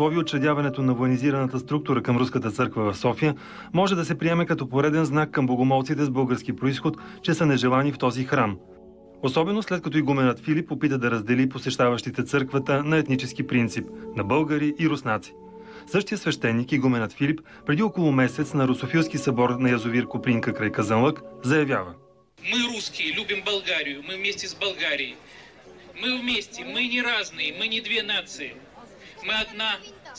благослови учредяването на военизираната структура към Руската църква в София, може да се приеме като пореден знак към богомолците с български произход, че са нежелани в този храм. Особено след като игуменът Филип опита да раздели посещаващите църквата на етнически принцип – на българи и руснаци. Същия свещеник, игуменът Филип, преди около месец на Русофилски събор на язовир Копринка край Казанлък, заявява: Мы русские, любим Болгарию, мы вместе с Болгарией. Мы вместе, мы не разные, мы не две нации. Мы одна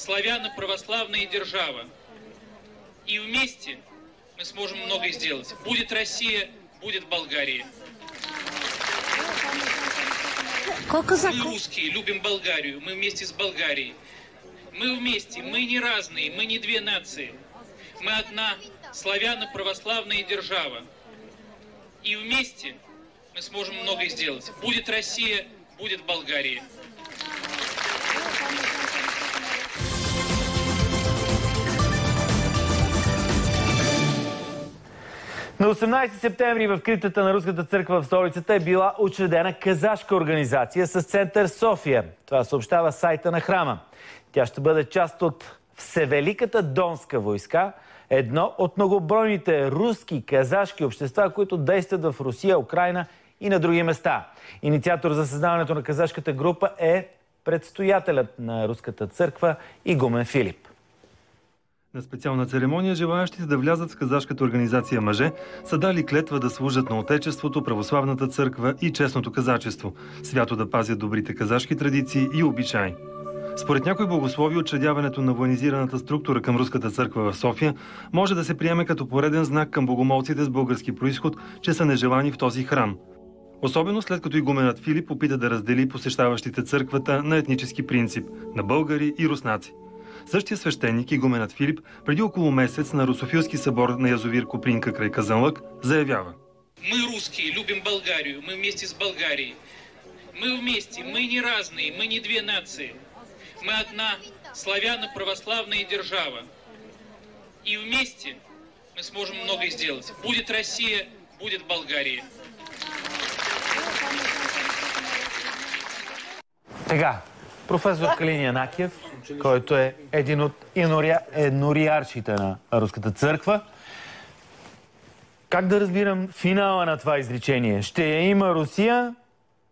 славяно-православная держава. И вместе мы сможем многое сделать. Будет Россия, будет Болгария. Мы русские, любим Болгарию, мы вместе с Болгарией. Мы вместе, мы не разные, мы не две нации. Мы одна славяно-православная держава. И вместе мы сможем многое сделать. Будет Россия, будет Болгария. На 18 септември в криптата на Руската църква в столицата е била учредена казашка организация с център София. Това съобщава сайта на храма. Тя ще бъде част от Всевеликата Донска войска, едно от многобройните руски казашки общества, които действат в Русия, Украйна и на други места. Инициатор за създаването на казашката група е предстоятелят на Руската църква игумен Филип. На специална церемония желаящите да влязат в казашката организация мъже са дали клетва да служат на Отечеството, православната църква и честното казачество, свято да пазят добрите казашки традиции и обичаи. Според някои богослови, учредяването на военизираната структура към Руската църква в София може да се приеме като пореден знак към богомолците с български произход, че са нежелани в този храм. Особено след като игуменът Филип опита да раздели посещаващите църквата на етнически принцип – на българи и руснаци. Същия свещеник, игуменът Филип, преди около месец на Русофилски събор на язовир Копринка край Казанлък, заявява: Мы русские, любим Болгарию, мы вместе с Болгарией. Мы вместе, мы не разные, мы не две нации. Мы одна славяно-православная держава. И вместе мы сможем многое сделать. Будет Россия, будет Болгария. Сега, професор Калин Янакиев, който е един от енориаршите на Руската църква. Как да разбирам финала на това изречение? Ще има Русия,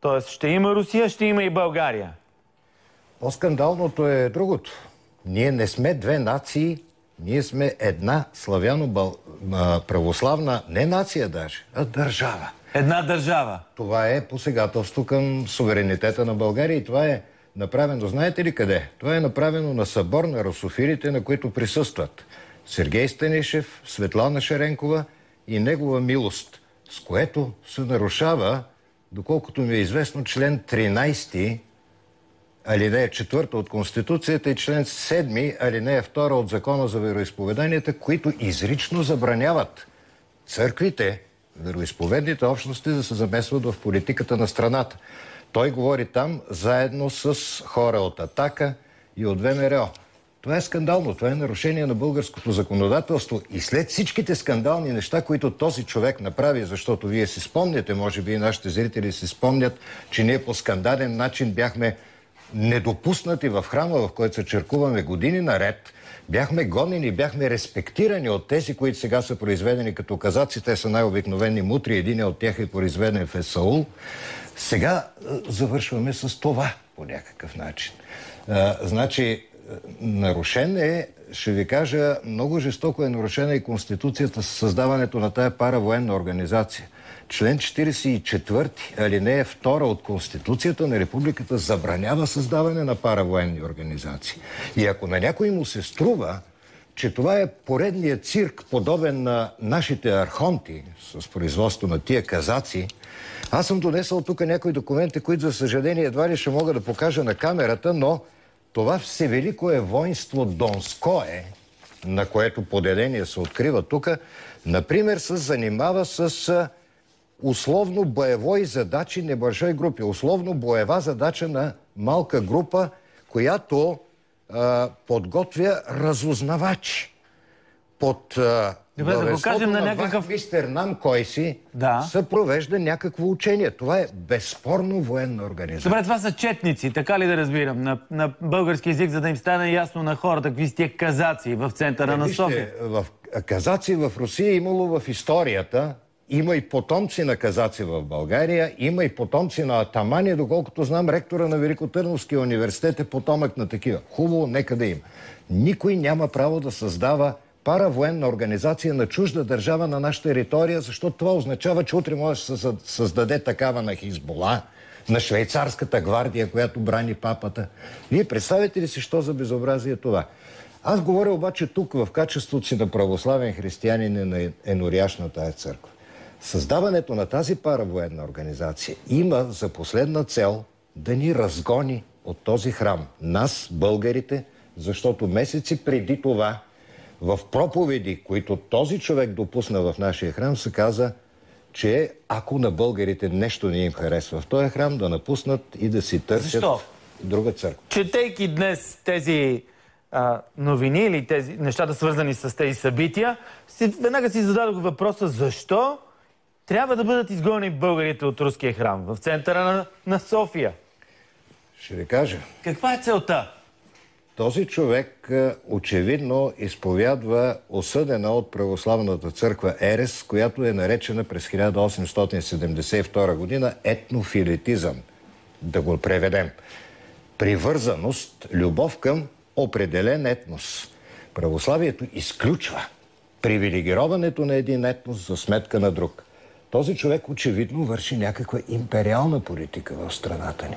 т.е. ще има Русия, ще има и България. По-скандалното е другото. Ние не сме две нации, ние сме една славяно-православна, не нация даже, а държава. Една държава. Това е посегателство към суверенитета на България и това е направено, знаете ли къде? Това е направено на събор на русофилите, на които присъстват Сергей Станишев, Светлана Шеренкова и негова милост, с което се нарушава, доколкото ми е известно, член 13, алинея 4 от Конституцията и член 7, алинея 2 от Закона за вероизповеданията, които изрично забраняват църквите, вероизповедните общности да се замесват в политиката на страната. Той говори там заедно с хора от Атака и от ВМРО. Това е скандално, това е нарушение на българското законодателство и след всичките скандални неща, които този човек направи, защото вие си спомняте, може би и нашите зрители си спомнят, че ние по скандален начин бяхме недопуснати в храма, в който се черкуваме години наред, бяхме гонени, бяхме респектирани от тези, които сега са произведени като казаци. Те са най-обикновени мутри, един от тях е произведен в Есаул. Сега завършваме с това по някакъв начин. Значи, нарушен е, ще ви кажа, много жестоко е нарушена и Конституцията с създаването на тая паравоенна организация. Член 44, алинея 2 от Конституцията на Републиката забранява създаване на паравоенни организации. И ако на някой му се струва, че това е поредният цирк, подобен на нашите архонти с производство на тия казаци, аз съм донесъл тук някои документи, които за съжаление едва ли ще мога да покажа на камерата, но това Всевеликое воинство Донское, на което поделение се открива тук, например, се занимава с условно боевой задачи небольшой групи. Условно боева задача на малка група, която подготвя разузнавачи под Добре, да го кажем на някакъв... Мистер Нам кой си се провежда някакво учение. Това е безспорно военна организация. Добре, това са четници, така ли да разбирам? На български език, за да им стане ясно на хората какви са тия казаци в центъра на София. Казаци в Русия имало в историята. Има и потомци на казаци в България, има и потомци на атамани, доколкото знам, ректора на Великотърновския университет е потомък на такива. Хубаво, нека да има. Никой няма право да създава паравоенна организация на чужда държава на нашата територия, защото това означава, че утре може да се създаде такава на Хизбола, на швейцарската гвардия, която брани папата. Вие представете ли си, що за безобразие е това? Аз говоря обаче тук в качеството си на православен християнин на енорияш на тая църква. Създаването на тази паравоенна организация има за последна цел да ни разгони от този храм. Нас, българите, защото месеци преди това в проповеди, които този човек допусна в нашия храм, се каза, че ако на българите нещо не им харесва в този храм, да напуснат и да си търсят друга църква. Четейки днес тези новини или тези нещата свързани с тези събития, веднага си зададох въпроса защо трябва да бъдат изгонени българите от руския храм в центъра на София. Ще ви кажа. Каква е целта? Този човек очевидно изповядва осъдена от православната църква ерес, която е наречена през 1872 година етнофилетизъм. Да го преведем. Привързаност, любов към определен етнос. Православието изключва привилегироването на един етнос за сметка на друг. Този човек очевидно върши някаква империална политика в страната ни.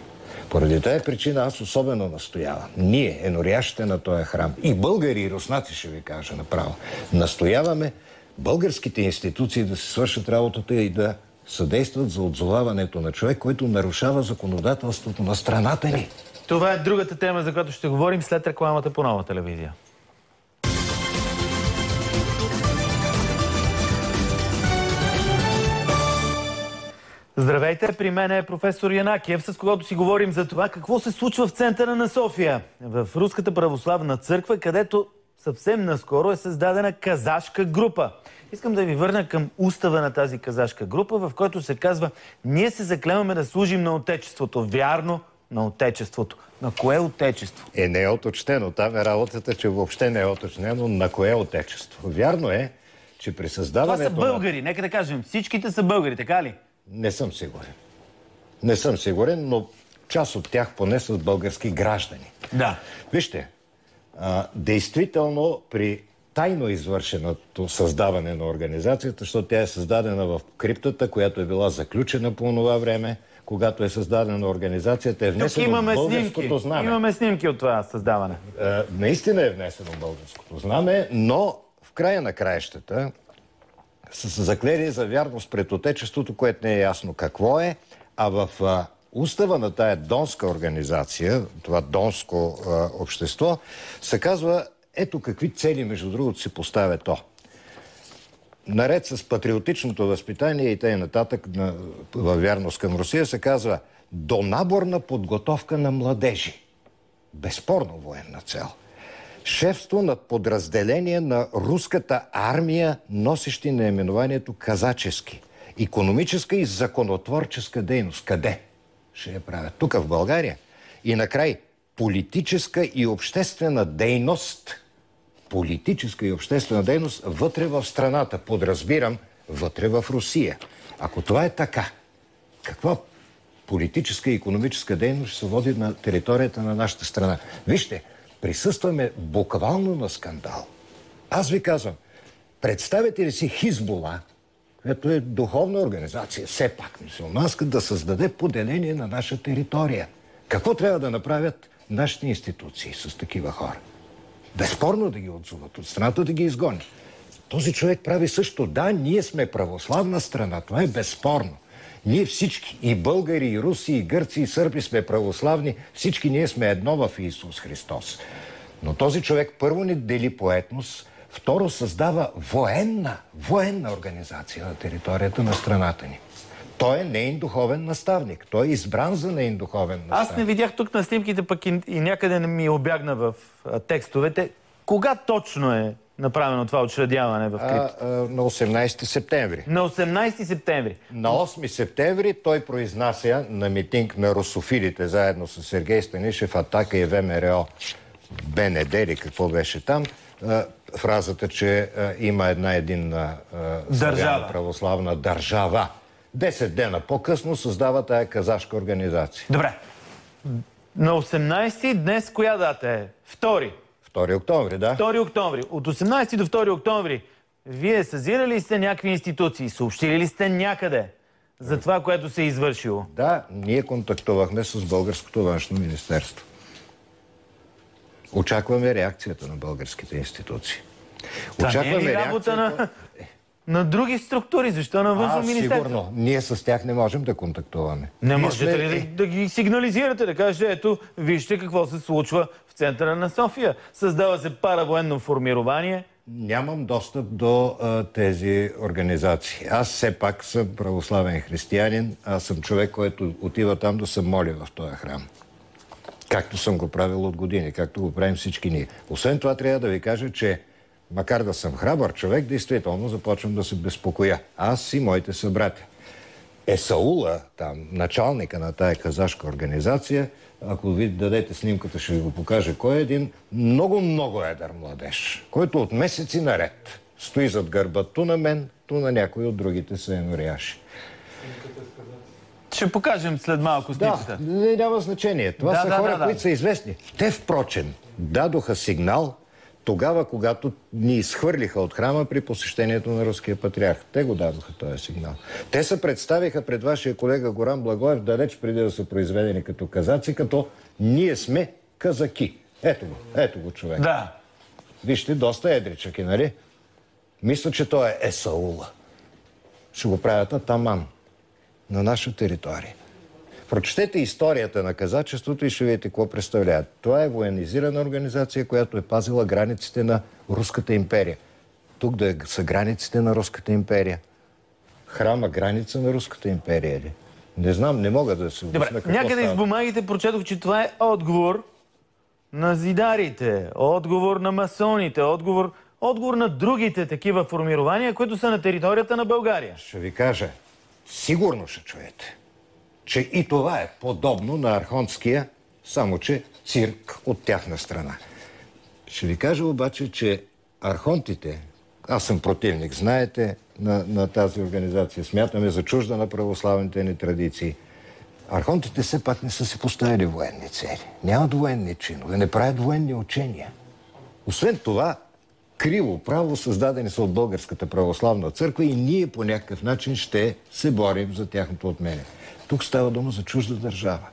Поради тая причина аз особено настоявам. Ние, енориящите на този храм, и българи, и руснаци, ще ви кажа направо, настояваме българските институции да се свършат работата и да съдействат за отзоваването на човек, който нарушава законодателството на страната ни. Това е другата тема, за която ще говорим след рекламата по Нова телевизия. Здравейте, при мен е професор Янакиев, с когото си говорим за това какво се случва в центъра на София, в Руската православна църква, където съвсем наскоро е създадена казашка група. Искам да ви върна към устава на тази казашка група, в който се казва: ние се заклеваме да служим на Отечеството. Вярно, на Отечеството. На кое Отечество? Не е уточнено. Там е работата, че въобще не е уточнено на кое Отечество. Вярно е, че при създаването... Това са българи, нека да кажем. Всичките са българи, така ли? Не съм сигурен. Не съм сигурен, но част от тях поне са български граждани. Да. Вижте, действително при тайно извършеното създаване на организацията, защото тя е създадена в криптата, която е била заключена по това време, когато е създадена организацията, е внесено българското знаме. Имаме снимки от това създаване. Наистина е внесено българското знаме, но в края на краищата са се заклели за вярност пред Отечеството, което не е ясно какво е, а в устава на тая донска организация, това донско общество, се казва ето какви цели, между другото, си поставя то. Наред с патриотичното възпитание и т.н. във вярност към Русия се казва донаборна подготовка на младежи. Безспорно военна цел. Шефство над подразделение на руската армия, носещи наименованието казачески. Икономическа и законотворческа дейност. Къде ще я правят? Тук в България. И накрай политическа и обществена дейност. Политическа и обществена дейност вътре в страната. Подразбирам, вътре в Русия. Ако това е така, каква политическа и икономическа дейност ще се води на територията на нашата страна? Вижте, присъстваме буквално на скандал. Аз ви казвам, представете ли си Хизбола, което е духовна организация, все пак мюсюлманска, да създаде поделение на наша територия? Какво трябва да направят нашите институции с такива хора? Безспорно да ги отзоват от страната, да ги изгонят. Този човек прави също. Да, ние сме православна страна, това е безспорно. Ние всички, и българи, и руси, и гърци, и сърби сме православни, всички ние сме едно в Исус Христос. Но този човек първо ни дели по етнос, второ създава военна организация на територията на страната ни. Той е нейн духовен наставник. Той е избран за нейн духовен наставник. Аз не видях тук на снимките, пък и някъде не ми обягна в текстовете. Кога точно е направено това учредяване в криптата? На 18 септември. На 18 септември. На 8 септември той произнася на митинг на русофилите, заедно с Сергей Станишев, Атака и ВМРО, БНД или какво беше там, фразата, че има една единна православна държава. 10 дена по-късно създава тая казашка организация. Добре. На 18 днес коя дата е? 2 октомври, да. 2 октомври. От 18 до 2 октомври вие съзирали ли сте някакви институции? Съобщили ли сте някъде за това, което се е извършило? Да, ние контактувахме с Българското външно министерство. Очакваме реакцията на българските институции. Това не е ли работа на други структури? Защо на външно министерство? Сигурно. Ние с тях не можем да контактуваме. Не можете ли да ги сигнализирате, да кажете, ето, вижте какво се случва в центъра на София. Създава се паравоенно формирование. Нямам достъп до тези организации. Аз все пак съм православен християнин. Аз съм човек, който отива там да се моли в този храм. Както съм го правил от години, както го правим всички ние. Освен това, трябва да ви кажа, че макар да съм храбър човек, действително започвам да се безпокоя. Аз и моите събратя. Есаула, там, началника на тая казашка организация, ако ви дадете снимката, ще ви го покажа, кой е един много едър младеж, който от месеци наред стои зад гърба ту на мен, ту на някой от другите сенорияши. Ще покажем след малко снимката. Да, няма значение. Това са хора, които са известни. Те, впрочем, дадоха сигнал тогава, когато ни изхвърлиха от храма при посещението на руския патриарх. Те го дадоха този сигнал. Те се представиха пред вашия колега Горан Благоев далеч преди да са произведени като казаци, като ние сме казаки. Ето го човек. Да. Вижте, доста едричък е, нали? Мисля, че той е Есаула. Ще го правят атаман на наша територия. Прочетете историята на казачеството и ще видите какво представляват. Това е военизирана организация, която е пазила границите на Руската империя. Тук да са границите на Руската империя. Храма граница на Руската империя ли? Не знам, не мога да се обясня какво става. Някъде из бумагите прочетох, че това е отговор на зидарите, отговор на масоните, отговор на другите такива формирования, които са на територията на България. Ще ви кажа, сигурно ще чуете, че и това е подобно на архонтския, само че цирк от тяхна страна. Ще ви кажа обаче, че архонтите, аз съм противник, знаете, на тази организация, смятаме за чужда на православните ни традиции. Архонтите все пак не са си поставили военни цели. Нямат военни чинове, не правят военни учения. Освен това, криво право създадени са от Българската православна църква и ние по някакъв начин ще се борим за тяхното отмене. Тук става дума за чужда държава.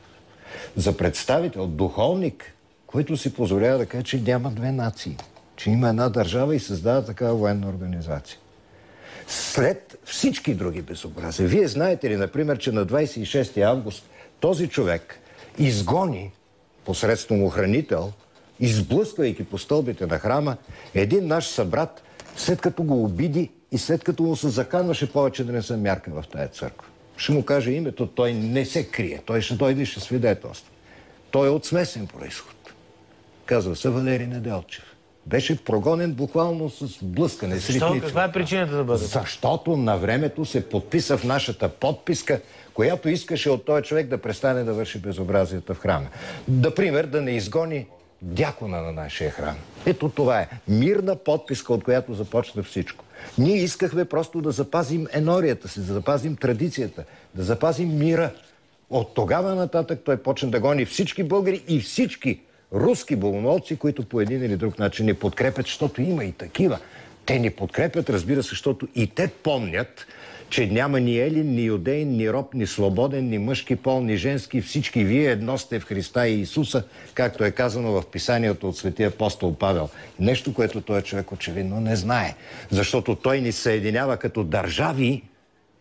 За представител, духовник, който си позволява да каже, че няма две нации. Че има една държава и създава такава военна организация. След всички други безобразия. Вие знаете ли, например, че на 26 август този човек изгони посредством охранител, изблъсквайки по стълбите на храма, един наш събрат, след като го обиди и след като му се заканваше повече да не се мярка в тая църква. Ще му каже името, той не се крие. Той ще дойде и ще свидетелства. Той е от смесен произход. Казва се Валери Неделчев. Беше прогонен буквално с блъскане. Защо? Каква е причината да бъде? Защото на времето се подписа в нашата подписка, която искаше от този човек да престане да върши безобразията в храма. Например, да не изгони дякона на нашия храм. Ето това е. Мирна подписка, от която започна всичко. Ние искахме просто да запазим енорията си, да запазим традицията, да запазим мира. От тогава нататък той почна да гони всички българи и всички руски богомолци, които по един или друг начин ни подкрепят, защото има и такива. Те ни подкрепят, разбира се, защото и те помнят, че няма ни елин, ни юдеин, ни роб, ни свободен, ни мъжки пол, ни женски. Всички вие едно сте в Христа и Исуса, както е казано в писанието от светия апостол Павел. Нещо, което този човек очевидно не знае. Защото той ни съединява като държави,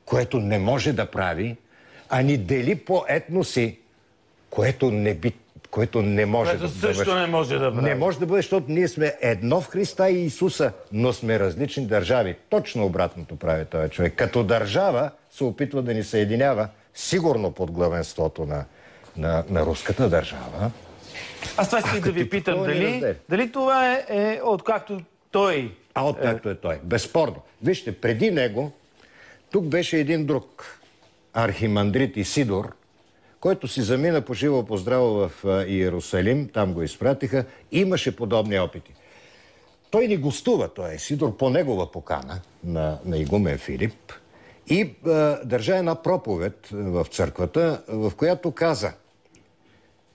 което не може да прави, а ни дели по етноси, което не може да бъде. Също не може да бъде. Не може да бъде, защото ние сме едно в Христа и Исуса, но сме различни държави. Точно обратното прави този човек. Като държава се опитва да ни съединява, сигурно под главенството на руската държава. Аз това исках да ви питам, дали това е откакто той А откакто е той. Безспорно. Вижте, преди него тук беше един друг архимандрит Исидор, който си замина по живо по здраво в Иерусалим, там го изпратиха, имаше подобни опити. Той ни гостува, той Исидор, по негова покана на игумен Филип и държа една проповед в църквата, в която каза: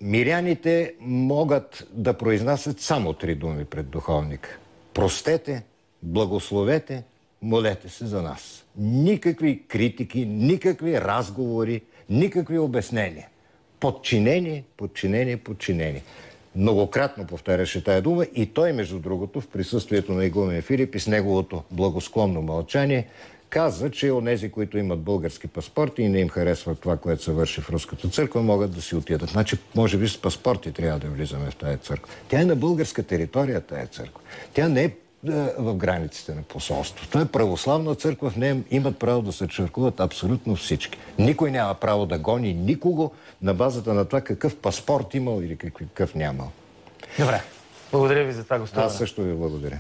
миряните могат да произнасят само 3 думи пред духовника. Простете, благословете, молете се за нас. Никакви критики, никакви разговори, никакви обяснения. Подчинение, подчинение, подчинение. Многократно повтаряше тая дума и той, между другото, в присъствието на игумен Филип и с неговото благосклонно мълчание, каза, че онези, които имат български паспорти и не им харесват това, което се върши в Руската църква, могат да си отидат. Значи, може би с паспорти трябва да влизаме в тая църква. Тя е на българска територия, тая църква. Тя не е в границите на посолството. Това е православна църква, в нея имат право да се чъркуват абсолютно всички. Никой няма право да гони никого на базата на това какъв паспорт имал или какъв нямал. Добре. Благодаря ви за това гостуване. Аз също ви благодаря.